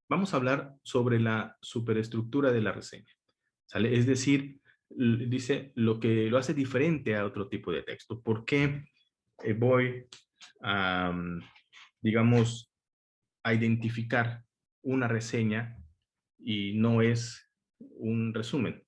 vamos a hablar sobre la superestructura de la reseña, ¿sale? Es decir, dice lo que lo hace diferente a otro tipo de texto. ¿Por qué voy a, digamos, a identificar una reseña y no es un resumen?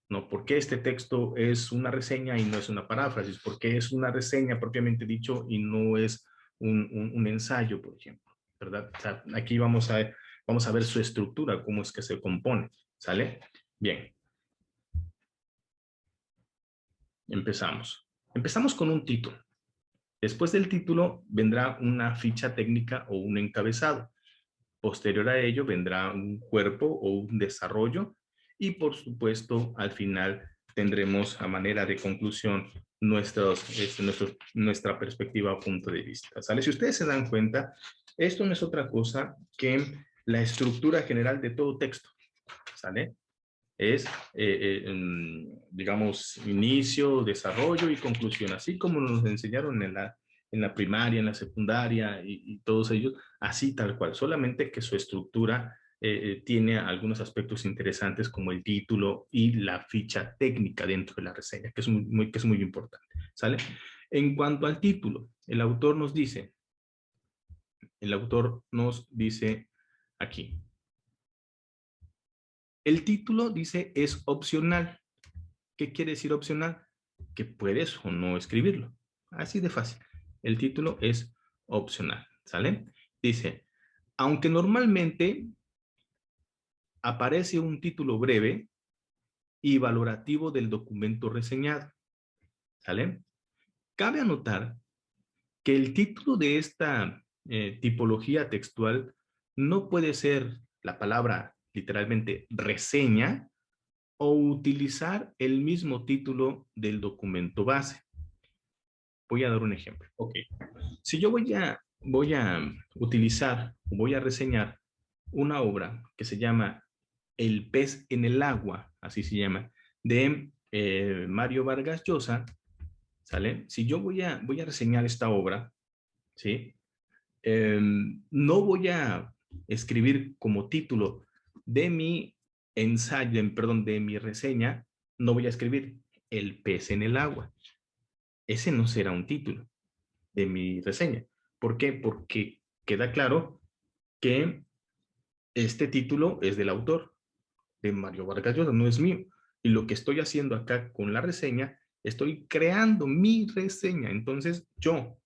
¿No? ¿Por qué este texto es una reseña y no es una paráfrasis? ¿Por qué es una reseña propiamente dicho y no es un ensayo, por ejemplo? ¿Verdad? O sea, aquí vamos a ver su estructura, cómo es que se compone. ¿Sale? Bien, empezamos. Empezamos con un título. Después del título vendrá una ficha técnica o un encabezado. Posterior a ello vendrá un cuerpo o un desarrollo y por supuesto al final tendremos a manera de conclusión nuestra perspectiva o punto de vista. ¿Sale? Si ustedes se dan cuenta, esto no es otra cosa que la estructura general de todo texto. ¿Sale? Es, digamos, inicio, desarrollo y conclusión, así como nos enseñaron en la primaria, en la secundaria y todos ellos, así tal cual, solamente que su estructura tiene algunos aspectos interesantes como el título y la ficha técnica dentro de la reseña, que que es muy importante, ¿sale? En cuanto al título, el autor nos dice aquí, el título dice es opcional. ¿Qué quiere decir opcional? Que puedes o no escribirlo. Así de fácil. El título es opcional, ¿sale? Dice, aunque normalmente aparece un título breve y valorativo del documento reseñado, ¿sale? Cabe anotar que el título de esta tipología textual no puede ser la palabra literalmente reseña o utilizar el mismo título del documento base. Voy a dar un ejemplo. Ok. Si yo voy a utilizar o voy a reseñar una obra que se llama El pez en el agua, así se llama, de Mario Vargas Llosa, ¿sale? Si yo voy a reseñar esta obra, ¿sí? No voy a escribir como título de mi ensayo, perdón, de mi reseña, no voy a escribir El pez en el agua. Ese no será un título de mi reseña. ¿Por qué? Porque queda claro que este título es del autor, de Mario Vargas Llosa, no es mío. Y lo que estoy haciendo acá con la reseña, estoy creando mi reseña. Entonces yo,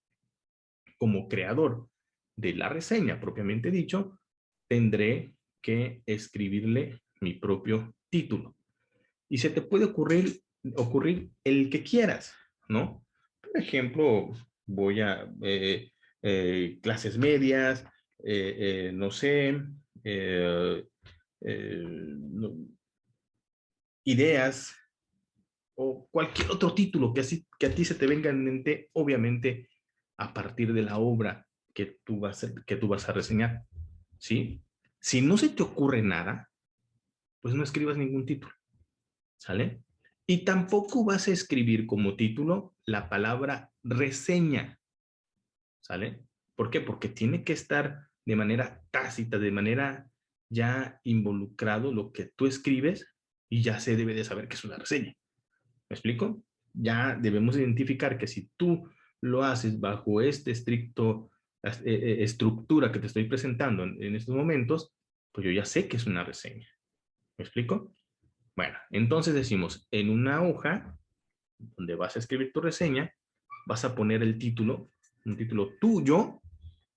como creador de la reseña propiamente dicho, tendré que escribirle mi propio título. Y se te puede ocurrir el que quieras, ¿no? Por ejemplo, voy a clases medias, no sé, eh, no, ideas o cualquier otro título que a ti se te venga en mente, obviamente a partir de la obra que tú vas a reseñar, ¿sí? Si no se te ocurre nada, pues no escribas ningún título, ¿sale? Y tampoco vas a escribir como título la palabra reseña, ¿sale? ¿Por qué? Porque tiene que estar de manera tácita, de manera ya involucrado lo que tú escribes y ya se debe de saber que es una reseña. ¿Me explico? Ya debemos identificar que si tú lo haces bajo este estricto estructura que te estoy presentando en estos momentos, pues yo ya sé que es una reseña. ¿Me explico? Bueno, entonces decimos, en una hoja donde vas a escribir tu reseña, vas a poner el título, un título tuyo,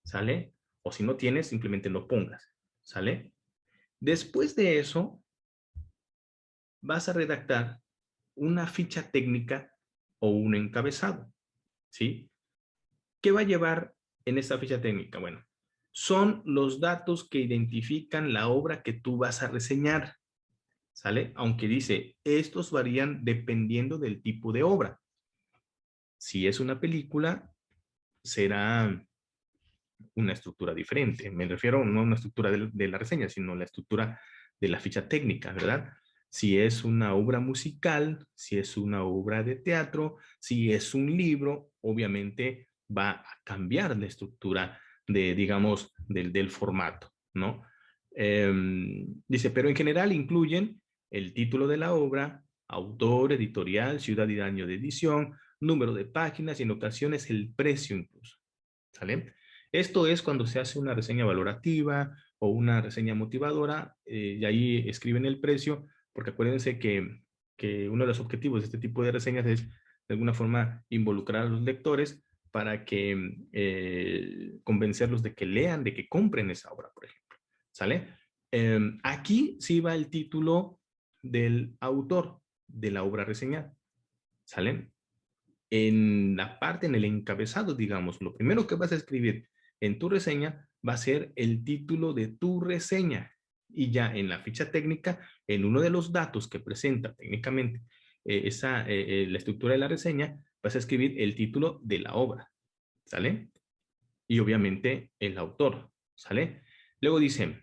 ¿sale? O si no tienes, simplemente lo pongas, ¿sale? Después de eso, vas a redactar una ficha técnica o un encabezado, ¿sí? ¿Qué va a llevar en esa ficha técnica? Bueno, son los datos que identifican la obra que tú vas a reseñar, ¿sale? Aunque dice, estos varían dependiendo del tipo de obra. Si es una película, será una estructura diferente. Me refiero no a una estructura de la reseña, sino a la estructura de la ficha técnica, ¿verdad? Si es una obra musical, si es una obra de teatro, si es un libro, obviamente va a cambiar la estructura de, digamos, del formato, ¿no? Dice, pero en general incluyen el título de la obra, autor, editorial, ciudad y año de edición, número de páginas y en ocasiones el precio incluso. ¿Sale? Esto es cuando se hace una reseña valorativa o una reseña motivadora y ahí escriben el precio, porque acuérdense que uno de los objetivos de este tipo de reseñas es de alguna forma involucrar a los lectores para que convencerlos de que lean, de que compren esa obra, por ejemplo. ¿Sale? Aquí sí va el título del autor de la obra reseñada. ¿Sale? En la parte, en el encabezado, digamos, lo primero que vas a escribir en tu reseña va a ser el título de tu reseña. Y ya en la ficha técnica, en uno de los datos que presenta técnicamente la estructura de la reseña, vas a escribir el título de la obra. ¿Sale? Y obviamente el autor. ¿Sale? Luego dice,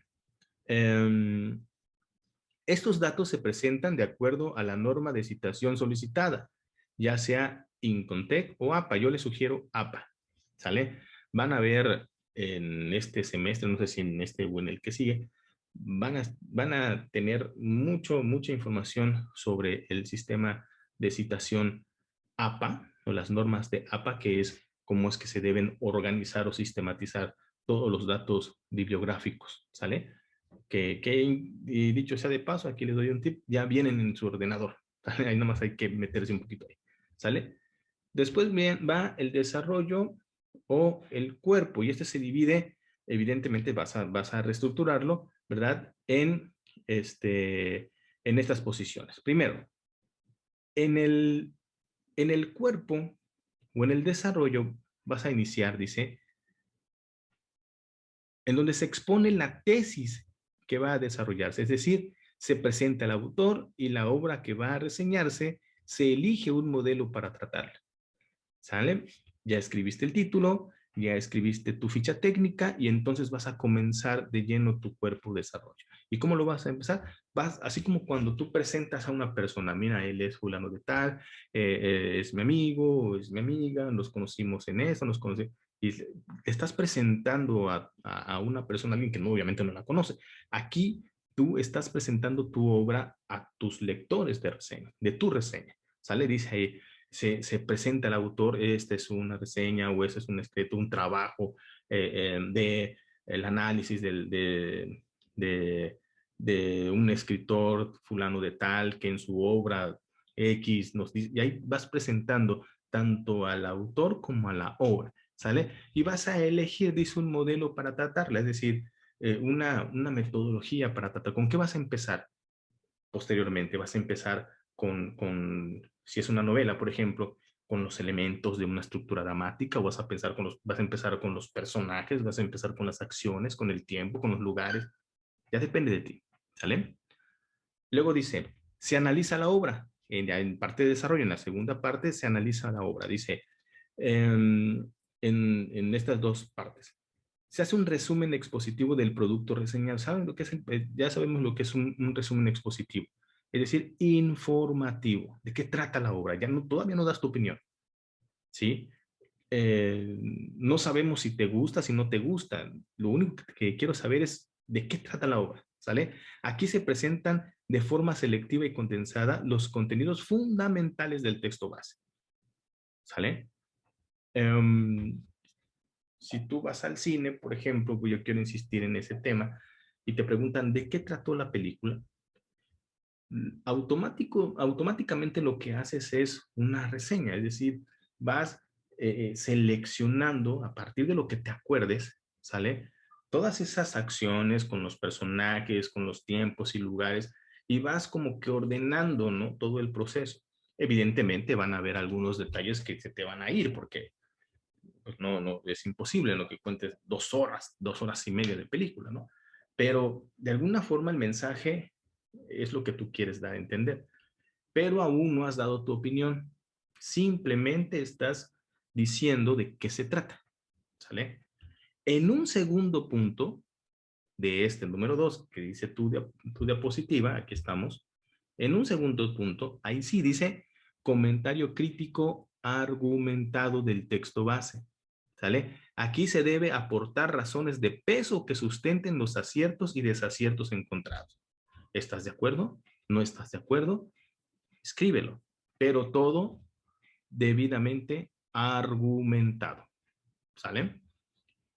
estos datos se presentan de acuerdo a la norma de citación solicitada, ya sea Incontec o APA. Yo les sugiero APA, ¿sale? Van a ver en este semestre, no sé si en este o en el que sigue, van a tener mucha información sobre el sistema de citación APA o las normas de APA, que es cómo es que se deben organizar o sistematizar todos los datos bibliográficos, ¿sale? Y dicho sea de paso, aquí les doy un tip, ya vienen en su ordenador. ¿Sale? Ahí nomás hay que meterse un poquito ahí. ¿Sale? Después bien, va el desarrollo o el cuerpo, y este se divide, evidentemente vas a reestructurarlo, ¿verdad? En estas posiciones. Primero, en en el cuerpo o en el desarrollo vas a iniciar, dice, en donde se expone la tesis que va a desarrollarse, es decir, se presenta el autor y la obra que va a reseñarse, se elige un modelo para tratarla. ¿Sale? Ya escribiste el título, ya escribiste tu ficha técnica y entonces vas a comenzar de lleno tu cuerpo de desarrollo. ¿Y cómo lo vas a empezar? Vas, así como cuando tú presentas a una persona, mira, él es fulano de tal, es mi amigo, es mi amiga, nos conocimos en eso, nos conocimos, y estás presentando a una persona, alguien que no, obviamente no la conoce. Aquí tú estás presentando tu obra a tus lectores de reseña, de tu reseña. ¿Sale? Dice ahí, se presenta el autor, esta es una reseña o este es un escrito, un trabajo de el análisis de, de un escritor fulano de tal que en su obra X nos dice, y ahí vas presentando tanto al autor como a la obra, ¿sale? Y vas a elegir, dice, un modelo para tratarla, es decir, una metodología para tratar. ¿Con qué vas a empezar? Posteriormente vas a empezar si es una novela, por ejemplo, con los elementos de una estructura dramática, o vas a empezar con los personajes, vas a empezar con las acciones, con el tiempo, con los lugares, ya depende de ti, ¿sale? Luego dice, se analiza la obra, en parte de desarrollo, en la segunda parte se analiza la obra, dice, en estas dos partes. Se hace un resumen expositivo del producto reseñado. ¿Saben lo que es? Ya sabemos lo que es un resumen expositivo. Es decir, informativo. ¿De qué trata la obra? Ya no, todavía no das tu opinión. ¿Sí? No sabemos si te gusta, si no te gusta. Lo único que quiero saber es de qué trata la obra. ¿Sale? Aquí se presentan de forma selectiva y condensada los contenidos fundamentales del texto base. ¿Sale? Si tú vas al cine, por ejemplo, pues yo quiero insistir en ese tema, y te preguntan de qué trató la película, automáticamente lo que haces es una reseña, es decir, vas seleccionando a partir de lo que te acuerdes, ¿sale? Todas esas acciones con los personajes, con los tiempos y lugares, y vas como que ordenando, ¿no? Todo el proceso. Evidentemente van a haber algunos detalles que se te van a ir, porque pues no, es imposible, ¿no? Que cuentes 2 horas, 2 horas y media de película, ¿no? Pero de alguna forma el mensaje es lo que tú quieres dar a entender. Pero aún no has dado tu opinión. Simplemente estás diciendo de qué se trata, ¿sale? En un segundo punto de este número 2, que dice tu diapositiva, aquí estamos, en un segundo punto, ahí sí dice comentario crítico argumentado del texto base. ¿sale? Aquí se debe aportar razones de peso que sustenten los aciertos y desaciertos encontrados. ¿Estás de acuerdo? ¿No estás de acuerdo? Escríbelo, pero todo debidamente argumentado, ¿sale?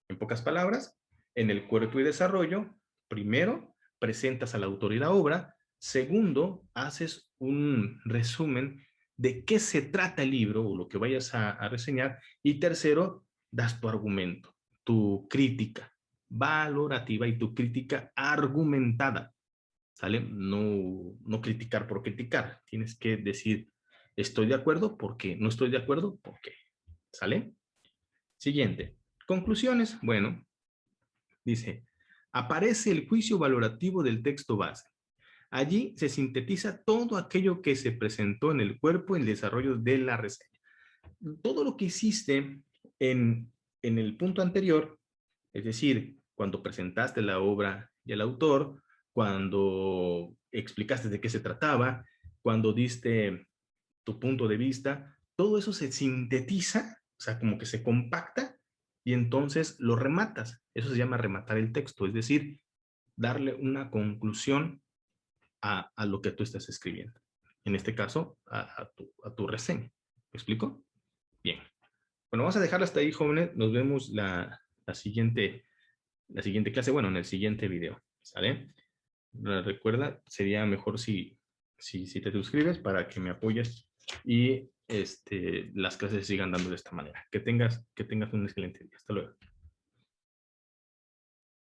En pocas palabras, en el cuerpo y desarrollo, primero, presentas al autor y la obra. Segundo, haces un resumen de qué se trata el libro o lo que vayas a reseñar. Y tercero, das tu argumento, tu crítica valorativa y tu crítica argumentada. ¿Sale? No, no criticar por criticar. Tienes que decir, estoy de acuerdo, ¿por qué? No estoy de acuerdo, ¿por qué? ¿Sale? Siguiente. Conclusiones. Bueno, dice, aparece el juicio valorativo del texto base. Allí se sintetiza todo aquello que se presentó en el cuerpo en el desarrollo de la reseña. Todo lo que hiciste en el punto anterior, es decir, cuando presentaste la obra y el autor, cuando explicaste de qué se trataba, cuando diste tu punto de vista, todo eso se sintetiza, o sea, como que se compacta y entonces lo rematas. Eso se llama rematar el texto, es decir, darle una conclusión a lo que tú estás escribiendo. En este caso, a tu reseña. ¿Me explico? Bien. Bueno, vamos a dejarlo hasta ahí, jóvenes. Nos vemos la siguiente clase, bueno, en el siguiente video. ¿Sale? Recuerda, sería mejor si te suscribes para que me apoyes y las clases sigan dando de esta manera. Que tengas un excelente día. Hasta luego.